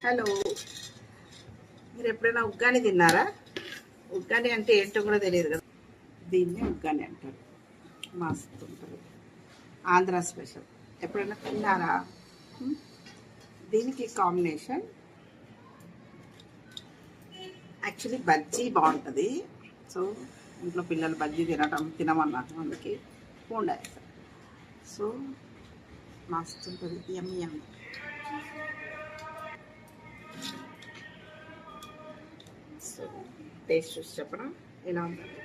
Hello, మీరు ఎప్పుడైనా ఉగ్గాని తిన్నారా? ఉగ్గాని అంటే ఏంటో కూడా తెలియదు కదా. దీన్నే ఉగ్గాని అంటారు. మస్తు ఉంటుంది, ఆంధ్ర స్పెషల్. ఎప్పుడైనా తిన్నారా? దీనికి కాంబినేషన్ యాక్చువల్లీ బజ్జీ బాగుంటుంది. సో ఇంట్లో పిల్లలు బజ్జీ తినమన్నారు, అందుకే పోండా వేస్తారు. సో మస్తు ఉంటుంది, యమ్మీ యమ్మీ. సో టేస్ట్ చూసి చెప్పడం ఎలా ఉంటుంది.